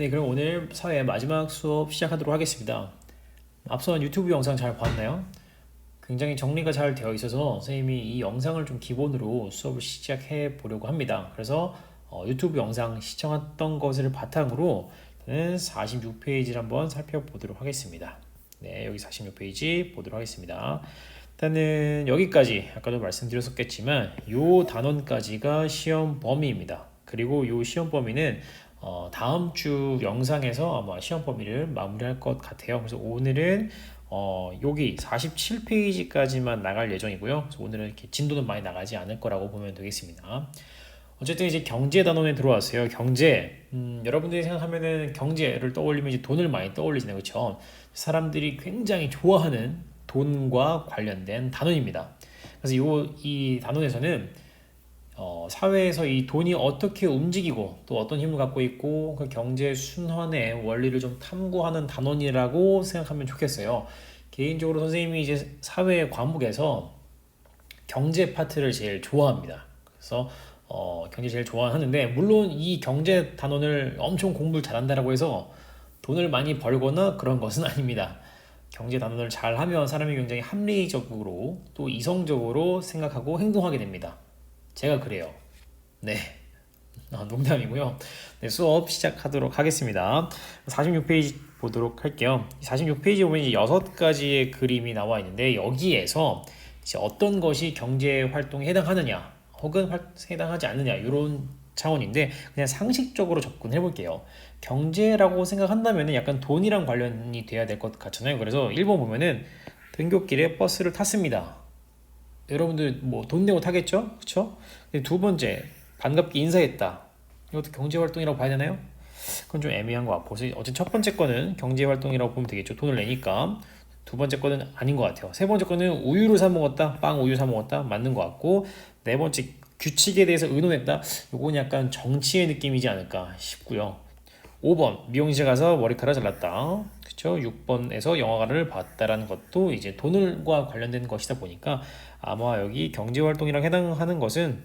네, 그럼 오늘 사회 마지막 수업 시작하도록 하겠습니다. 앞선 유튜브 영상 잘 봤나요? 굉장히 정리가 잘 되어 있어서 선생님이 이 영상을 좀 기본으로 수업을 시작해 보려고 합니다. 그래서 유튜브 영상 시청했던 것을 바탕으로 46페이지를 한번 살펴보도록 하겠습니다. 네, 여기 46페이지 보도록 하겠습니다. 일단은 여기까지 아까도 말씀드렸었겠지만 요 단원까지가 시험 범위입니다. 그리고 요 시험 범위는 다음 주 영상에서 아마 시험 범위를 마무리할 것 같아요. 그래서 오늘은 여기 47페이지까지만 나갈 예정이고요. 그래서 오늘은 이렇게 진도는 많이 나가지 않을 거라고 보면 되겠습니다. 어쨌든 이제 경제 단원에 들어왔어요. 경제. 여러분들이 생각하면은 경제를 떠올리면 이제 돈을 많이 떠올리잖아요. 그렇죠? 사람들이 굉장히 좋아하는 돈과 관련된 단원입니다. 그래서 이 단원에서는 사회에서 이 돈이 어떻게 움직이고 또 어떤 힘을 갖고 있고 그 경제 순환의 원리를 좀 탐구하는 단원이라고 생각하면 좋겠어요. 개인적으로 선생님이 이제 사회 과목에서 경제 파트를 제일 좋아합니다. 그래서 경제 제일 좋아하는데 물론 이 경제 단원을 엄청 공부를 잘한다라고 해서 돈을 많이 벌거나 그런 것은 아닙니다. 경제 단원을 잘하면 사람이 굉장히 합리적으로 또 이성적으로 생각하고 행동하게 됩니다. 제가 그래요. 네. 농담이고요. 네, 수업 시작하도록 하겠습니다. 46페이지 보도록 할게요. 46페이지 보면 이제 6가지의 그림이 나와 있는데 여기에서 이제 어떤 것이 경제 활동에 해당하느냐 혹은 해당하지 않느냐 이런 차원인데 그냥 상식적으로 접근해 볼게요. 경제라고 생각한다면 약간 돈이랑 관련이 돼야 될 것 같잖아요. 그래서 1번 보면은 등굣길에 버스를 탔습니다. 여러분들 뭐 돈 내고 타겠죠? 그쵸? 두 번째, 반갑게 인사했다. 이것도 경제활동이라고 봐야 되나요? 그건 좀 애매한 것 같고. 어쨌든 첫 번째 거는 경제활동이라고 보면 되겠죠. 돈을 내니까. 두 번째 거는 아닌 것 같아요. 세 번째 거는 우유를 사 먹었다. 빵 우유 사 먹었다. 맞는 것 같고. 네 번째, 규칙에 대해서 의논했다. 요건 약간 정치의 느낌이지 않을까 싶고요. 5번, 미용실 가서 머리카락 잘랐다. 그쵸? 6번에서 영화관을 봤다라는 것도 이제 돈과 관련된 것이다 보니까 아마 여기 경제활동이랑 해당하는 것은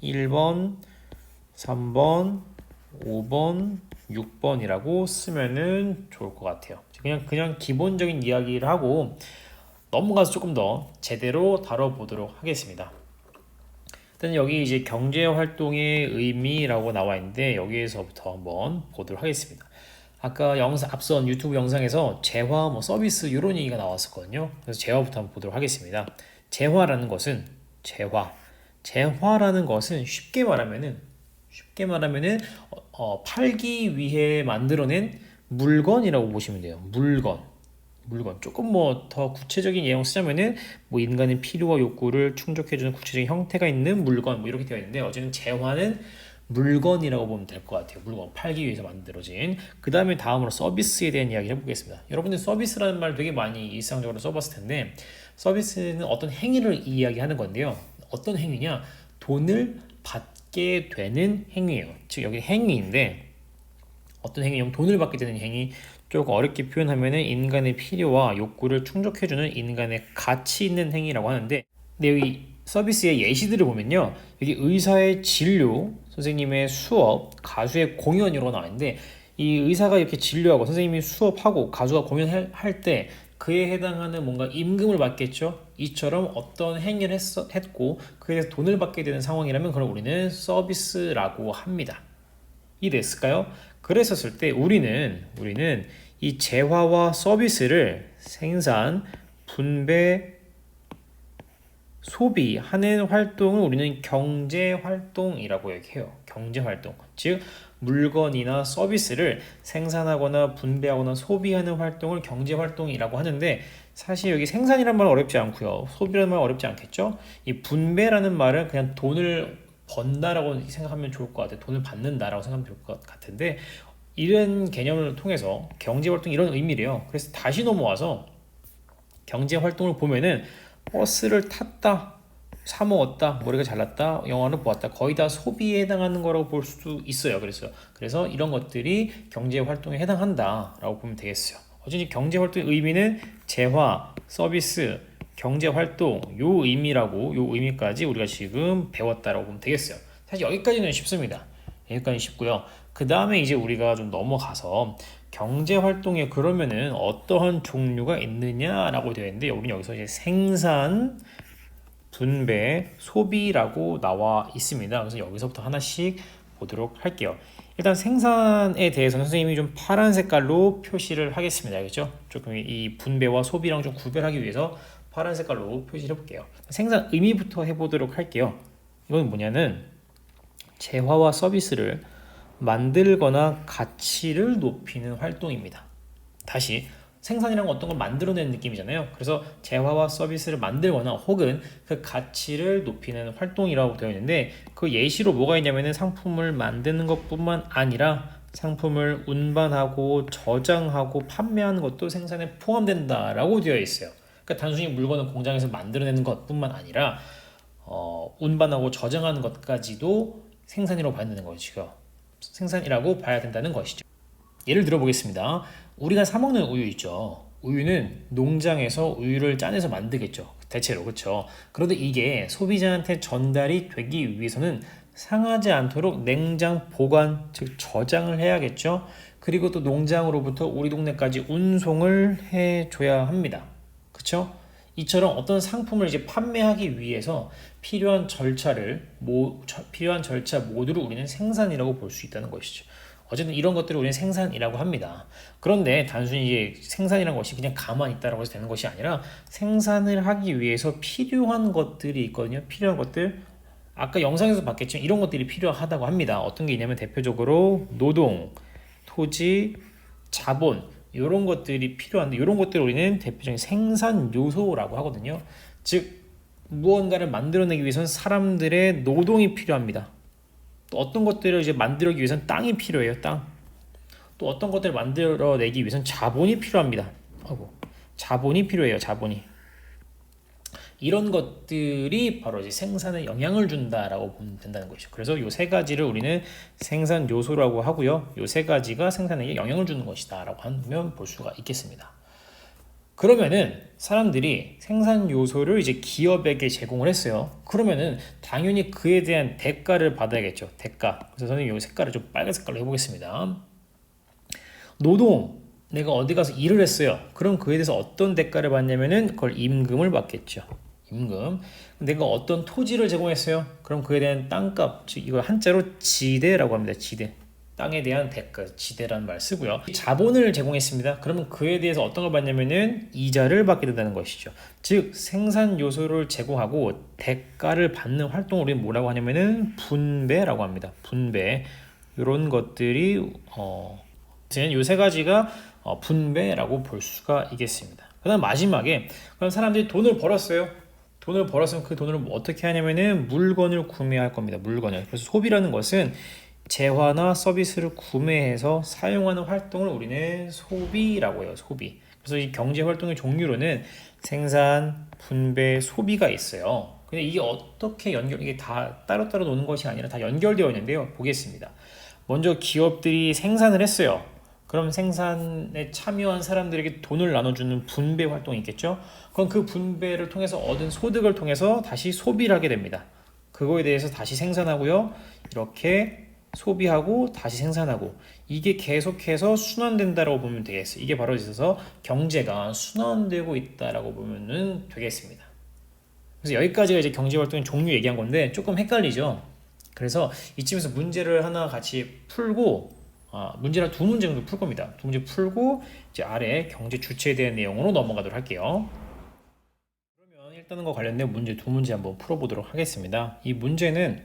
1번, 3번, 5번, 6번이라고 쓰면은 좋을 것 같아요. 그냥 기본적인 이야기를 하고 넘어가서 조금 더 제대로 다뤄보도록 하겠습니다. 일단 여기 이제 경제활동의 의미라고 나와 있는데 여기에서부터 한번 보도록 하겠습니다. 아까 앞선 유튜브 영상에서 재화, 서비스 이런 얘기가 나왔었거든요. 그래서 재화부터 한번 보도록 하겠습니다. 재화라는 것은 재화라는 것은 쉽게 말하면은 팔기 위해 만들어낸 물건이라고 보시면 돼요. 물건 조금 뭐 더 구체적인 예형 쓰자면은 뭐 인간의 필요와 욕구를 충족해주는 구체적인 형태가 있는 물건 뭐 이렇게 되어 있는데 어쨌든 재화는 물건이라고 보면 될 것 같아요. 물건 팔기 위해서 만들어진. 그 다음에 다음으로 서비스에 대한 이야기를 해보겠습니다. 여러분들 서비스라는 말 되게 많이 일상적으로 써봤을 텐데 서비스는 어떤 행위를 이야기하는 건데요. 어떤 행위냐? 돈을 받게 되는 행위예요. 즉 여기 행위인데 어떤 행위냐면 돈을 받게 되는 행위. 조금 어렵게 표현하면은 인간의 필요와 욕구를 충족해주는 인간의 가치 있는 행위라고 하는데 근데 여기 서비스의 예시들을 보면요. 여기 의사의 진료, 선생님의 수업, 가수의 공연 이런 거 나와 있는데 이 의사가 이렇게 진료하고 선생님이 수업하고 가수가 공연할 때 그에 해당하는 뭔가 임금을 받겠죠. 이처럼 어떤 행위를 했고 그에 대해서 돈을 받게 되는 상황이라면 그걸 우리는 서비스라고 합니다. 이해됐을까요? 그랬었을 때 우리는 이 재화와 서비스를 생산, 분배, 소비하는 활동을 우리는 경제활동이라고 얘기해요. 경제활동. 즉 물건이나 서비스를 생산하거나 분배하거나 소비하는 활동을 경제활동이라고 하는데 사실 여기 생산이란 말은 어렵지 않고요. 소비라는 말은 어렵지 않겠죠? 이 분배라는 말은 그냥 돈을 번다라고 생각하면 좋을 것 같아요. 돈을 받는다라고 생각하면 좋을 것 같은데 이런 개념을 통해서 경제활동 이런 의미래요. 그래서 다시 넘어와서 경제활동을 보면은 버스를 탔다, 사 먹었다, 머리가 잘났다, 영화를 보았다. 거의 다 소비에 해당하는 거라고 볼 수도 있어요. 그래서 이런 것들이 경제활동에 해당한다라고 보면 되겠어요. 어쨌든 경제활동의 의미는 재화, 서비스, 경제활동 요 의미까지 우리가 지금 배웠다라고 보면 되겠어요. 사실 여기까지는 쉽습니다. 여기까지 쉽고요. 그 다음에 이제 우리가 좀 넘어가서 경제 활동에 그러면은 어떠한 종류가 있느냐라고 되어 있는데, 우리는 여기서 이제 생산, 분배, 소비라고 나와 있습니다. 그래서 여기서부터 하나씩 보도록 할게요. 일단 생산에 대해서 선생님이 좀 파란 색깔로 표시를 하겠습니다. 알겠죠? 조금 이 분배와 소비랑 좀 구별하기 위해서 파란 색깔로 표시를 해볼게요. 생산 의미부터 해보도록 할게요. 이건 뭐냐는 재화와 서비스를 만들거나 가치를 높이는 활동입니다. 다시 생산이란 어떤 걸 만들어내는 느낌이잖아요. 그래서 재화와 서비스를 만들거나 혹은 그 가치를 높이는 활동이라고 되어 있는데, 그 예시로 뭐가 있냐면은 상품을 만드는 것뿐만 아니라 상품을 운반하고 저장하고 판매하는 것도 생산에 포함된다라고 되어 있어요. 그러니까 단순히 물건을 공장에서 만들어내는 것뿐만 아니라 운반하고 저장하는 것까지도 생산이라고 봐야 되는 것이죠. 생산이라고 봐야 된다는 것이죠. 예를 들어 보겠습니다. 우리가 사 먹는 우유 있죠. 우유는 농장에서 우유를 짜내서 만들겠죠. 대체로 그렇죠. 그런데 이게 소비자한테 전달이 되기 위해서는 상하지 않도록 냉장 보관, 즉 저장을 해야겠죠. 그리고 또 농장으로부터 우리 동네까지 운송을 해줘야 합니다. 그렇죠? 이처럼 어떤 상품을 이제 판매하기 위해서 필요한 절차 모두를 우리는 생산이라고 볼 수 있다는 것이죠. 어쨌든 이런 것들을 우리는 생산이라고 합니다. 그런데 단순히 이제 생산이라는 것이 그냥 가만히 있다라고 해서 되는 것이 아니라, 생산을 하기 위해서 필요한 것들이 있거든요. 필요한 것들, 아까 영상에서 봤겠지만 이런 것들이 필요하다고 합니다. 어떤 게 있냐면 대표적으로 노동, 토지, 자본, 이런 것들이 필요한데, 이런 것들을 우리는 대표적인 생산 요소라고 하거든요. 즉 무언가를 만들어내기 위해서는 사람들의 노동이 필요합니다. 또 어떤 것들을 이제 만들기 위해서는 땅이 필요해요. 땅. 또 어떤 것들을 만들어내기 위해서는 자본이 필요합니다. 자본이 필요해요. 자본이. 이런 것들이 바로 이제 생산에 영향을 준다라고 보면 된다는 것이죠. 그래서 이 세 가지를 우리는 생산 요소라고 하고요. 이 세 가지가 생산에 영향을 주는 것이다라고 하면 볼 수가 있겠습니다. 그러면은 사람들이 생산 요소를 이제 기업에게 제공을 했어요. 그러면은 당연히 그에 대한 대가를 받아야겠죠. 대가. 그래서 저는 이 색깔을 좀 빨간 색깔로 해보겠습니다. 노동. 내가 어디 가서 일을 했어요. 그럼 그에 대해서 어떤 대가를 받냐면은 그걸 임금을 받겠죠. 임금. 내가 어떤 토지를 제공했어요. 그럼 그에 대한 땅값, 즉 이걸 한자로 지대라고 합니다. 지대. 땅에 대한 대가, 지대라는 말 쓰고요. 자본을 제공했습니다. 그러면 그에 대해서 어떤 걸 받냐면은 이자를 받게 된다는 것이죠. 즉 생산 요소를 제공하고 대가를 받는 활동을 우리는 뭐라고 하냐면은 분배라고 합니다. 분배. 이런 것들이 이 세 가지가 분배라고 볼 수가 있겠습니다. 그다음 마지막에, 그럼 사람들이 돈을 벌었어요. 돈을 벌었으면 그 돈을 어떻게 하냐면은 물건을 구매할 겁니다. 물건을. 그래서 소비라는 것은 재화나 서비스를 구매해서 사용하는 활동을 우리는 소비라고 해요. 소비. 그래서 이 경제 활동의 종류로는 생산, 분배, 소비가 있어요. 근데 이게 어떻게 이게 다 따로따로 노는 것이 아니라 다 연결되어 있는데요. 보겠습니다. 먼저 기업들이 생산을 했어요. 그럼 생산에 참여한 사람들에게 돈을 나눠주는 분배 활동이 있겠죠. 그럼 그 분배를 통해서 얻은 소득을 통해서 다시 소비를 하게 됩니다. 그거에 대해서 다시 생산하고요. 이렇게 소비하고 다시 생산하고, 이게 계속해서 순환된다라고 보면 되겠어요. 이게 바로 있어서 경제가 순환되고 있다라고 보면 되겠습니다. 그래서 여기까지가 이제 경제활동의 종류 얘기한 건데 조금 헷갈리죠. 그래서 이쯤에서 문제를 하나 같이 풀고, 문제를 두 문제 정도 풀 겁니다. 두 문제 풀고 이제 아래 경제 주체에 대한 내용으로 넘어가도록 할게요. 그러면 일단은 거 관련된 문제 두 문제 한번 풀어보도록 하겠습니다. 이 문제는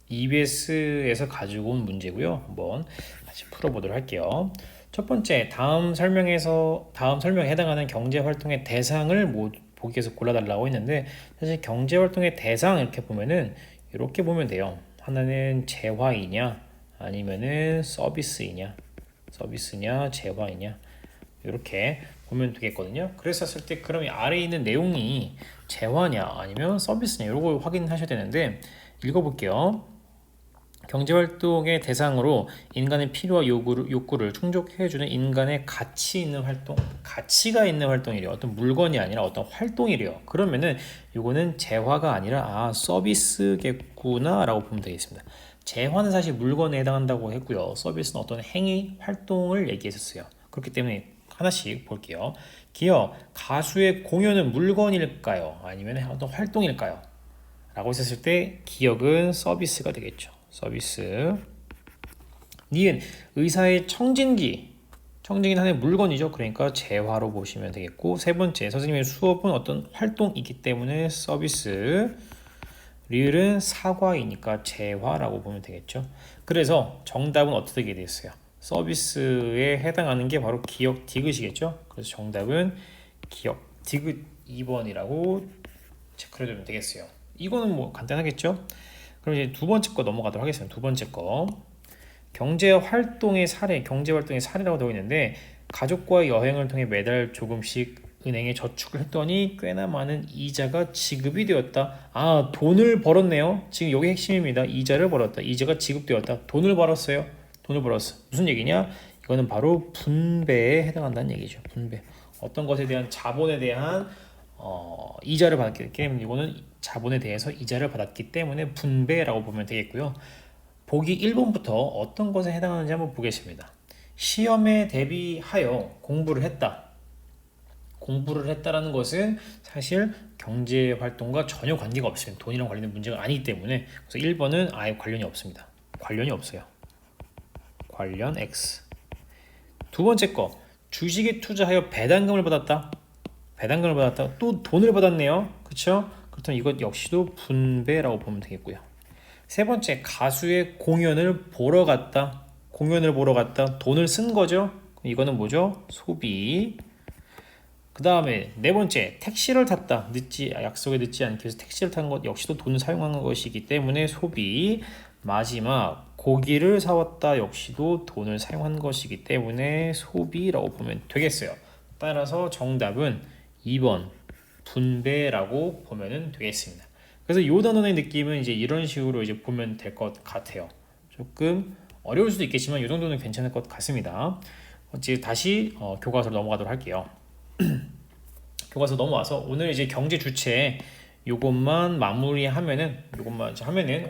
EBS에서 가지고 온 문제고요. 한번 같이 풀어보도록 할게요. 첫 번째, 다음 설명에 해당하는 경제활동의 대상을 보기 위해서 골라달라고 했는데, 사실 경제활동의 대상 이렇게 보면은 이렇게 보면 돼요. 하나는 재화이냐 아니면은 서비스냐 재화이냐, 이렇게 보면 되겠거든요. 그랬었을 때 그럼 이 아래에 있는 내용이 재화냐 아니면 서비스냐, 이런 걸 확인하셔야 되는데, 읽어볼게요. 경제활동의 대상으로 인간의 필요와 욕구를 충족해주는 인간의 가치 있는 활동, 가치가 있는 활동이래요. 어떤 물건이 아니라 어떤 활동이래요. 그러면은 이거는 재화가 아니라 서비스겠구나 라고 보면 되겠습니다. 재화는 사실 물건에 해당한다고 했고요. 서비스는 어떤 행위, 활동을 얘기했었어요. 그렇기 때문에 하나씩 볼게요. 기억, 가수의 공연은 물건일까요? 아니면 어떤 활동일까요? 라고 했었을 때 기억은 서비스가 되겠죠. 서비스. 니은, 의사의 청진기는 하나의 물건이죠. 그러니까 재화로 보시면 되겠고, 세 번째, 선생님의 수업은 어떤 활동이기 때문에 서비스. 리을은 사과이니까 재화라고 보면 되겠죠. 그래서 정답은 어떻게 됐어요? 서비스에 해당하는 게 바로 기억 디귿이겠죠. 그래서 정답은 기억 디귿 2번이라고 체크를 해주면 되겠어요. 이거는 뭐 간단하겠죠. 그럼 이제 두 번째 거 넘어가도록 하겠습니다. 두 번째 거, 경제활동의 사례라고 되어 있는데, 가족과의 여행을 통해 매달 조금씩 은행에 저축을 했더니 꽤나 많은 이자가 지급이 되었다. 아, 돈을 벌었네요. 지금 여기 핵심입니다. 이자를 벌었다. 이자가 지급되었다. 돈을 벌었어요. 돈을 벌었어. 무슨 얘기냐? 이거는 바로 분배에 해당한다는 얘기죠. 분배. 어떤 것에 대한 자본에 대한 이자를 받았기 때문에, 이거는 자본에 대해서 이자를 받았기 때문에 분배라고 보면 되겠고요. 보기 1번부터 어떤 것에 해당하는지 한번 보겠습니다. 시험에 대비하여 공부를 했다. 공부를 했다라는 것은 사실 경제 활동과 전혀 관계가 없어요. 돈이랑 관련된 문제가 아니기 때문에, 그래서 1번은 아예 관련이 없습니다. 관련이 없어요. 관련 X. 두 번째 거, 주식에 투자하여 배당금을 받았다. 배당금을 받았다. 또 돈을 받았네요. 그렇죠? 그렇다면 이것 역시도 분배라고 보면 되겠고요. 세 번째, 가수의 공연을 보러 갔다. 공연을 보러 갔다. 돈을 쓴 거죠. 이거는 뭐죠? 소비. 그 다음에 네 번째, 택시를 탔다. 약속에 늦지 않기 위해서 택시를 탄 것 역시도 돈을 사용한 것이기 때문에 소비. 마지막, 고기를 사왔다. 역시도 돈을 사용한 것이기 때문에 소비라고 보면 되겠어요. 따라서 정답은 2번 분배라고 보면 되겠습니다. 그래서 이 단원의 느낌은 이제 이런 식으로 이제 보면 될 것 같아요. 조금 어려울 수도 있겠지만 이 정도는 괜찮을 것 같습니다. 이제 다시 교과서로 넘어가도록 할게요. 교과서 넘어와서 오늘 이제 경제 주체 요것만 마무리하면은,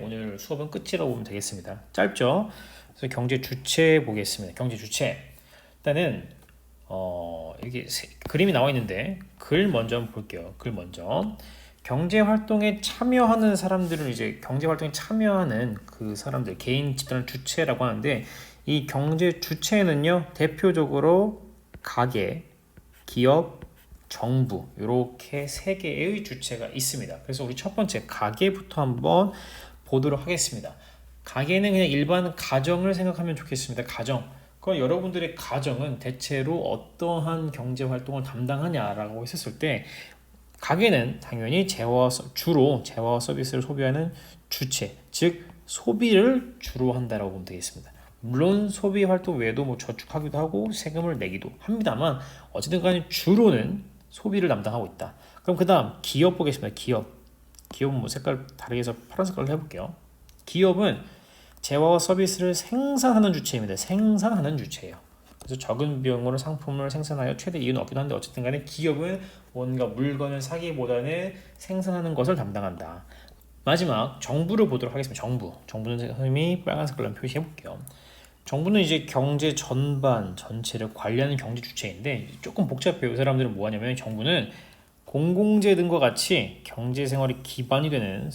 오늘 수업은 끝이라고 보면 되겠습니다. 짧죠? 그래서 경제 주체 보겠습니다. 경제 주체. 일단은 이게 그림이 나와 있는데 글 먼저 한번 볼게요. 글 먼저. 경제 활동에 참여하는 사람들을, 이제 경제 활동에 참여하는 그 사람들, 개인 집단을 주체라고 하는데, 이 경제 주체는요, 대표적으로 가계, 기업, 정부, 이렇게 세 개의 주체가 있습니다. 그래서 우리 첫 번째 가계부터 한번 보도록 하겠습니다. 가계는 그냥 일반 가정을 생각하면 좋겠습니다. 가정. 그럼 여러분들의 가정은 대체로 어떠한 경제 활동을 담당하냐라고 했었을 때, 가계는 당연히 주로 재화와 서비스를 소비하는 주체, 즉 소비를 주로 한다라고 보면 되겠습니다. 물론 소비 활동 외에도 뭐 저축하기도 하고 세금을 내기도 합니다만, 어쨌든 간에 주로는 소비를 담당하고 있다. 그럼 그 다음 기업 보겠습니다. 기업은 뭐 색깔 다르게 해서 파란 색깔로 해볼게요. 기업은 재화와 서비스를 생산하는 주체입니다. 생산하는 주체예요. 그래서 적은 비용으로 상품을 생산하여 최대 이익을 얻기도 하는데, 어쨌든 간에 기업은 뭔가 물건을 사기보다는 생산하는 것을 담당한다. 마지막 정부를 보도록 하겠습니다. 정부는 선생님이 빨간 색깔로 표시해 볼게요. 정부는 이제 경제 전체를 관리하는 경제 주체인데, 조금 복잡해요. 이 사람들은 뭐 하냐면, 정부는 공공재 등과 같이 경제 생활의 기반이 되는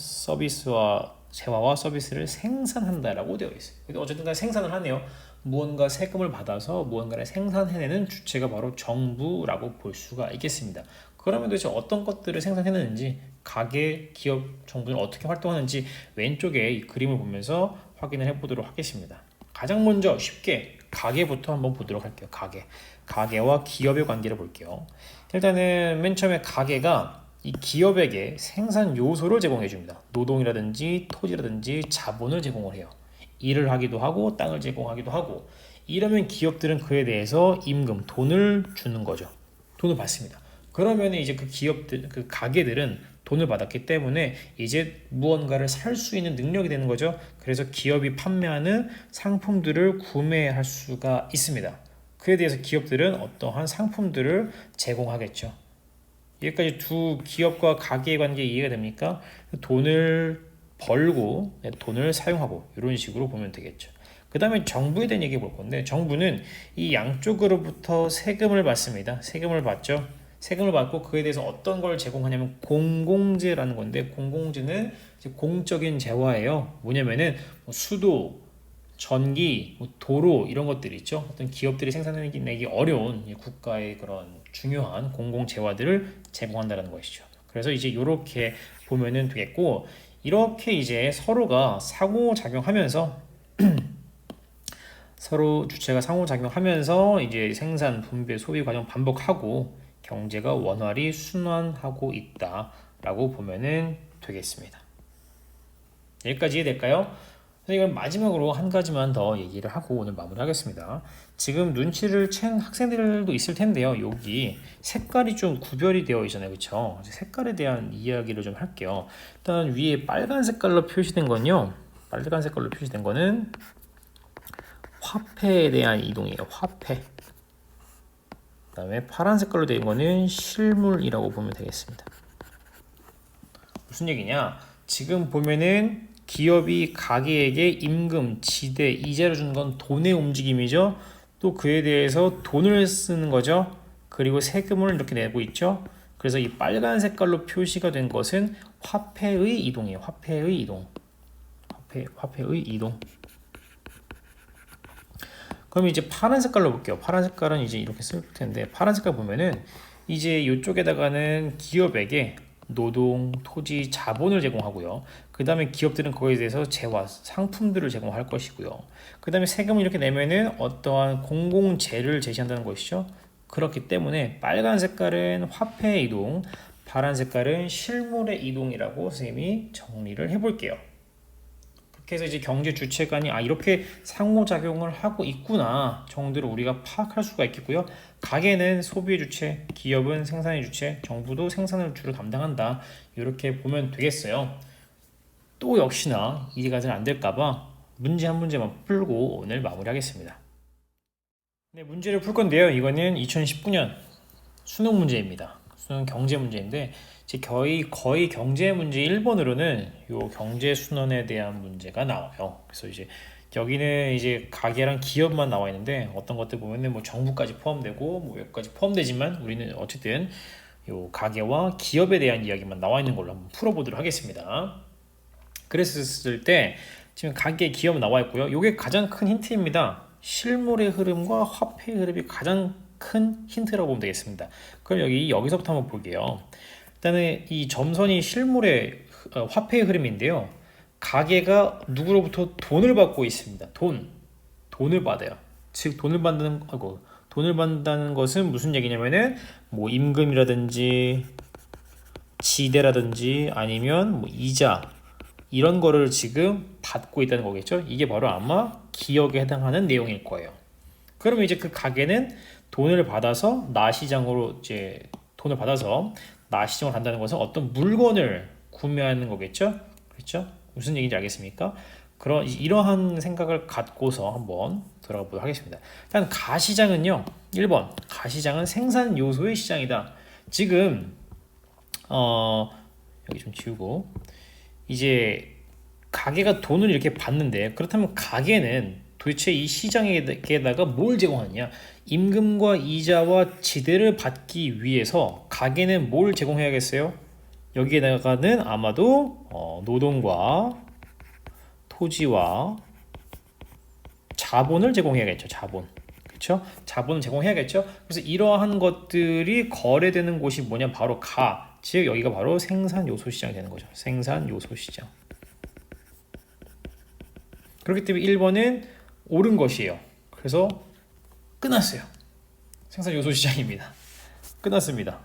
재화와 서비스를 생산한다라고 되어 있어요. 근데 어쨌든 간에 생산을 하네요. 무언가 세금을 받아서 무언가를 생산해내는 주체가 바로 정부라고 볼 수가 있겠습니다. 그러면 도대체 어떤 것들을 생산해내는지, 가계, 기업, 정부는 어떻게 활동하는지 왼쪽에 이 그림을 보면서 확인을 해보도록 하겠습니다. 가장 먼저 쉽게 가계부터 한번 보도록 할게요. 가계와 기업의 관계를 볼게요. 일단은 맨 처음에 가계가 이 기업에게 생산 요소를 제공해 줍니다. 노동이라든지 토지라든지 자본을 제공을 해요. 일을 하기도 하고 땅을 제공하기도 하고, 이러면 기업들은 그에 대해서 임금, 돈을 주는 거죠. 돈을 받습니다. 그러면 이제 그 가게들은 돈을 받았기 때문에 이제 무언가를 살 수 있는 능력이 되는 거죠. 그래서 기업이 판매하는 상품들을 구매할 수가 있습니다. 그에 대해서 기업들은 어떠한 상품들을 제공하겠죠. 여기까지 두 기업과 가게의 관계 이해가 됩니까? 돈을 벌고 돈을 사용하고 이런 식으로 보면 되겠죠. 그 다음에 정부에 대한 얘기 볼 건데 정부는 이 양쪽으로부터 세금을 받습니다. 세금을 받죠. 세금을 받고 그에 대해서 어떤 걸 제공하냐면 공공재라는 건데 공공재는 이제 공적인 재화예요. 뭐냐면은 뭐 수도, 전기, 뭐 도로 이런 것들이 있죠. 어떤 기업들이 생산해내기 어려운 국가의 그런 중요한 공공 재화들을 제공한다는 것이죠. 그래서 이제 이렇게 보면은 되겠고 이렇게 이제 서로가 상호작용하면서 서로 주체가 상호작용하면서 이제 생산, 분배, 소비 과정 반복하고 경제가 원활히 순환하고 있다라고 보면은 되겠습니다. 여기까지 이해될까요? 이건 마지막으로 한 가지만 더 얘기를 하고 오늘 마무리하겠습니다. 지금 눈치를 챈 학생들도 있을 텐데요. 여기 색깔이 좀 구별이 되어 있잖아요. 그렇죠? 색깔에 대한 이야기를 좀 할게요. 일단 위에 빨간 색깔로 표시된 건요. 빨간 색깔로 표시된 거는 화폐에 대한 이동이에요. 화폐. 그다음에 파란 색깔로 되어 있는 거는 실물이라고 보면 되겠습니다. 무슨 얘기냐? 지금 보면은 기업이 가게에게 임금, 지대, 이자를 주는 건 돈의 움직임이죠. 또 그에 대해서 돈을 쓰는 거죠. 그리고 세금을 이렇게 내고 있죠. 그래서 이 빨간 색깔로 표시가 된 것은 화폐의 이동이에요. 화폐의 이동. 화폐의 이동. 그럼 이제 파란 색깔로 볼게요. 파란 색깔은 이제 이렇게 쓸 텐데 파란 색깔 보면은 이제 이쪽에다가는 기업에게 노동, 토지, 자본을 제공하고요. 그 다음에 기업들은 거기에 대해서 재화, 상품들을 제공할 것이고요. 그 다음에 세금을 이렇게 내면은 어떠한 공공재를 제시한다는 것이죠. 그렇기 때문에 빨간 색깔은 화폐의 이동, 파란 색깔은 실물의 이동이라고 선생님이 정리를 해볼게요. 그렇게 해서 이제 경제 주체간이 이렇게 상호작용을 하고 있구나 정도로 우리가 파악할 수가 있겠고요. 가게는 소비의 주체, 기업은 생산의 주체, 정부도 생산을 주로 담당한다. 이렇게 보면 되겠어요. 또 역시나 이해가 잘 안 될까봐 문제 한 문제만 풀고 오늘 마무리하겠습니다. 네, 문제를 풀 건데요. 이거는 2019년 수능 문제입니다. 수능 경제 문제인데 거의 경제 문제 1번으로는 요 경제 순환에 대한 문제가 나와요. 그래서 이제 여기는 이제 가게랑 기업만 나와 있는데 어떤 것들 보면은 뭐 정부까지 포함되고 뭐 여기까지 포함되지만 우리는 어쨌든 요 가게와 기업에 대한 이야기만 나와 있는 걸로 한번 풀어보도록 하겠습니다. 그랬을 때 지금 가게, 기업 나와 있고요. 요게 가장 큰 힌트입니다. 실물의 흐름과 화폐의 흐름이 가장 큰 힌트라고 보면 되겠습니다. 그럼 여기서부터 한번 볼게요. 일단은 이 점선이 실물의 화폐의 흐름인데요. 가게가 누구로부터 돈을 받고 있습니다. 돈을 받아요. 즉 돈을 받는다는 것은 무슨 얘기냐면은 뭐 임금이라든지 지대라든지 아니면 뭐 이자 이런 거를 지금 받고 있다는 거겠죠. 이게 바로 아마 기억에 해당하는 내용일 거예요. 그러면 이제 그 가게는 돈을 받아서 나시장으로 이제 돈을 받아서 나시장을 간다는 것은 어떤 물건을 구매하는 거겠죠. 그렇죠? 무슨 얘기인지 알겠습니까? 이러한 생각을 갖고서 한번 들어가 보도록 하겠습니다. 일단 가시장은요. 1번 가시장은 생산 요소의 시장이다. 지금 여기 좀 지우고 이제 가게가 돈을 이렇게 받는데 그렇다면 가게는 도대체 이 시장에다가 뭘 제공하느냐? 임금과 이자와 지대를 받기 위해서 가게는 뭘 제공해야겠어요? 여기에다가는 아마도 노동과 토지와 자본을 제공해야겠죠. 자본. 그렇죠? 자본을 제공해야겠죠. 그래서 이러한 것들이 거래되는 곳이 뭐냐? 바로 즉 여기가 바로 생산 요소 시장이 되는 거죠. 생산 요소 시장. 그렇기 때문에 1번은 옳은 것이에요. 그래서 끝났어요. 생산 요소 시장입니다. 끝났습니다.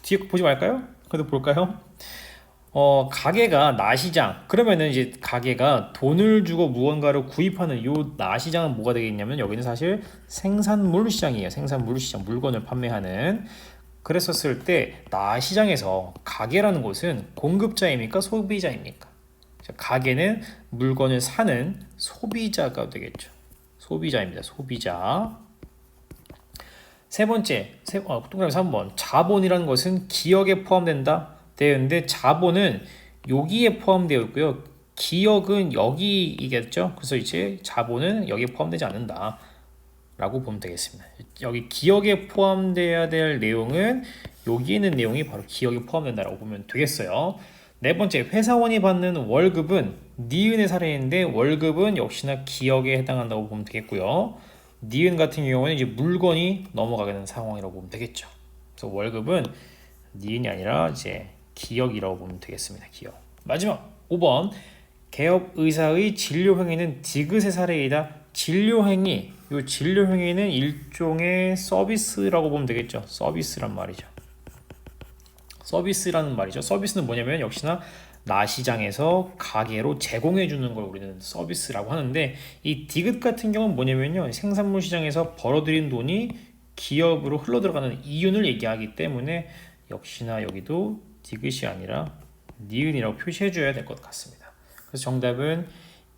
뒤에 보지 말까요? 그래도 볼까요? 가게가 나시장. 그러면은 이제 가게가 돈을 주고 무언가를 구입하는 요 나시장은 뭐가 되겠냐면 여기는 사실 생산물 시장이에요. 생산물 시장, 물건을 판매하는. 그랬었을 때 나시장에서 가게라는 곳은 공급자입니까? 소비자입니까? 가게는 물건을 사는 소비자가 되겠죠. 소비자입니다. 소비자. 세 번째, 동그라미 3번. 자본이라는 것은 기억에 포함된다. 되는데 자본은 여기에 포함되어 있고요. 기억은 여기이겠죠. 그래서 이제 자본은 여기에 포함되지 않는다 라고 보면 되겠습니다. 여기 기억에 포함돼야 될 내용은 여기 있는 내용이 바로 기억에 포함된다라고 보면 되겠어요. 네 번째, 회사원이 받는 월급은 니은의 사례인데 월급은 역시나 기억에 해당한다고 보면 되겠고요. 니은 같은 경우는 이제 물건이 넘어가게 되는 상황이라고 보면 되겠죠. 그래서 월급은 니은이 아니라 이제 기억이라고 보면 되겠습니다. 기억. 마지막 5번, 개업 의사의 진료 행위는 디귿의 사례이다. 진료 행위, 이 진료 행위는 일종의 서비스라고 보면 되겠죠. 서비스란 말이죠. 서비스라는 말이죠. 서비스는 뭐냐면 역시나 나시장에서 가게로 제공해 주는 걸 우리는 서비스라고 하는데, 이 디귿 같은 경우는 뭐냐면요, 생산물 시장에서 벌어들인 돈이 기업으로 흘러 들어가는 이윤을 얘기하기 때문에 역시나 여기도 디귿이 아니라 니은이라고 표시해 줘야 될 것 같습니다. 그래서 정답은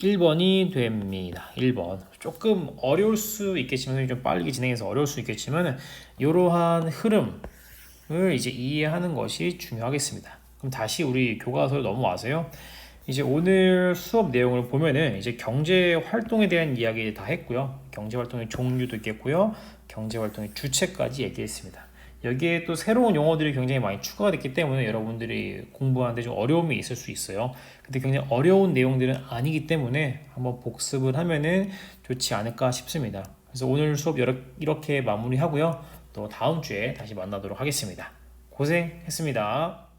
1번이 됩니다. 1번. 조금 어려울 수 있겠지만, 좀 빠르게 진행해서 어려울 수 있겠지만, 이러한 흐름을 이제 이해하는 것이 중요하겠습니다. 그럼 다시 우리 교과서로 넘어와서요. 이제 오늘 수업 내용을 보면은 이제 경제 활동에 대한 이야기 다 했고요. 경제 활동의 종류도 있겠고요. 경제 활동의 주체까지 얘기했습니다. 여기에 또 새로운 용어들이 굉장히 많이 추가가 됐기 때문에 여러분들이 공부하는데 좀 어려움이 있을 수 있어요. 근데 굉장히 어려운 내용들은 아니기 때문에 한번 복습을 하면은 좋지 않을까 싶습니다. 그래서 오늘 수업 이렇게 마무리하고요. 또 다음 주에 다시 만나도록 하겠습니다. 고생했습니다.